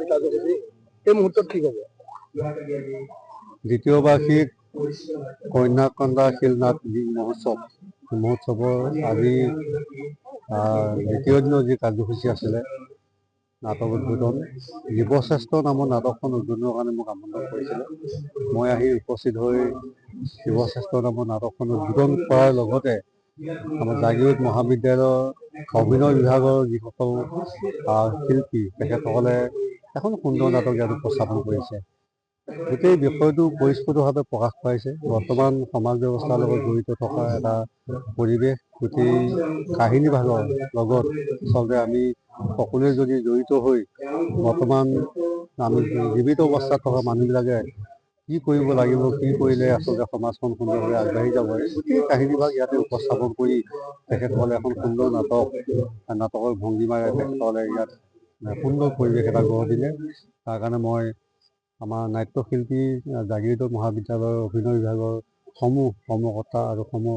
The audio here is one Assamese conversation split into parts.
আজি কাৰ্যসূচী এই মুহূৰ্তত কি ক'ব? দ্বিতীয় বাৰ্ষিক কন্যাকন্দা শিলনাট মহোৎসৱৰ আজি দ্বিতীয় দিনৰ যি কাৰ্যসূচী আছিলে নাটক উদ্বোধন জীৱশ্ৰেষ্ঠ নামৰ নাটকখন উদ্বোধনৰ কাৰণে মোক আমন্ত্ৰণ কৰিছিলে। মই আহি উপস্থিত হৈ জীৱশ্ৰেষ্ঠ নামৰ নাটকখন উদ্বোধন কৰাৰ লগতে আমাৰ জাগীৰোড মহাবিদ্যালয়ৰ অভিনয় বিভাগৰ যিসকল শিল্পী তেখেতসকলে এখন সুন্দৰ নাটক ইয়াত উপস্থাপন কৰিছে। গোটেই বিষয়টো পৰিস্ফুটভাৱে প্ৰকাশ পাইছে। বৰ্তমান সমাজ ব্যৱস্থাৰ লগত জড়িত থকা এটা পৰিৱেশ, গোটেই কাহিনী ভাগৰ লগত আচলতে আমি সকলোৱে যদি জড়িত হৈ বৰ্তমান আমি জীৱিত অৱস্থাত থকা মানুহবিলাকে কি কৰিব লাগিব, কি কৰিলে আচলতে সমাজখন সুন্দৰভাৱে আগবাঢ়ি যাব, গোটেই কাহিনীভাগ ইয়াতে উপস্থাপন কৰি তেখেতসকলে এখন সুন্দৰ নাটকৰ ভংগীমাৰে তেখেতসকলে ইয়াত সুন্দৰ পৰিৱেশ এটা গঢ় দিলে। তাৰ কাৰণে মই আমাৰ নাট্যশিল্পী জাগীৰোড মহাবিদ্যালয়ৰ অভিনয় বিভাগৰ সমূহ কৰ্মকৰ্তা আৰু সমূহ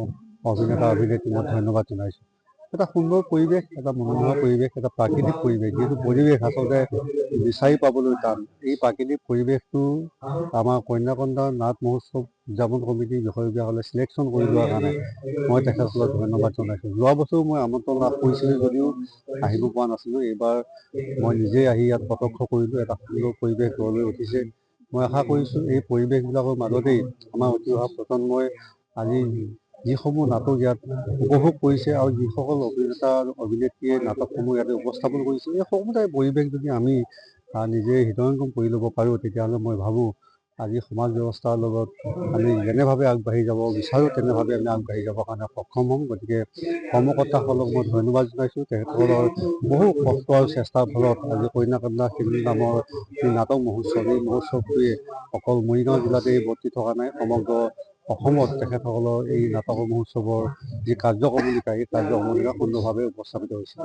অভিনেতা অভিনেত্ৰী মই ধন্যবাদ জনাইছোঁ। এটা সুন্দৰ পৰিৱেশ, এটা মনোমোহা পৰিৱেশ, এটা প্ৰাকৃতিক পৰিৱেশ, যিটো পৰিৱেশ আচলতে বিচাৰি পাবলৈ টান। এই প্ৰাকৃতিক পৰিৱেশটো আমাৰ কন্যাকন্দা নাট মহোৎসৱ উদযাপন কমিটিৰ বিষয়ববীয়াসকলে চিলেকশ্যন কৰি লোৱাৰ কাৰণে মই তেখেতসকলক ধন্যবাদ জনাইছোঁ। যোৱা বছৰো মই আমন্ত্ৰণ লাভ কৰিছিলোঁ যদিও আহিব পৰা নাছিলোঁ। এইবাৰ মই নিজেই আহি ইয়াত প্ৰত্যক্ষ কৰিলোঁ। এটা সুন্দৰ পৰিৱেশ গঢ় লৈ উঠিছে। মই আশা কৰিছোঁ এই পৰিৱেশবিলাকৰ মাজতেই আমাৰ উঠি অহা প্ৰজন্মই আজি যিসমূহ নাটক ইয়াত উপভোগ কৰিছে আৰু যিসকল অভিনেতা আৰু অভিনেত্ৰীয়ে নাটকসমূহ ইয়াতে উপস্থাপন কৰিছে, এই সমুদায় পৰিৱেশ যদি আমি নিজে হৃদয়ংগম কৰি ল'ব পাৰোঁ, তেতিয়াহ'লে মই ভাবোঁ আজি সমাজ ব্যৱস্থাৰ লগত আমি যেনেভাৱে আগবাঢ়ি যাব বিচাৰোঁ তেনেভাৱে আমি আগবাঢ়ি যাবৰ কাৰণে সক্ষম হ'ম। গতিকে কৰ্মকৰ্তাসকলক মই ধন্যবাদ জনাইছোঁ। তেখেতসকলৰ বহু কষ্ট আৰু চেষ্টাৰ ফলত আজি কন্যাকন্দা শিল নামৰ যি নাটক মহোৎসৱ, এই মহোৎসৱটোৱে অকল মৰিগাঁও জিলাতেই বৰ্তি থকা নাই, সমগ্ৰ অসমত তেখেতসকলৰ এই নাটক মহোৎসৱৰ যি কাৰ্যক্ৰমণিকা, এই কাৰ্যক্ৰমণিকা সুন্দৰভাৱে উপস্থাপিত হৈছে।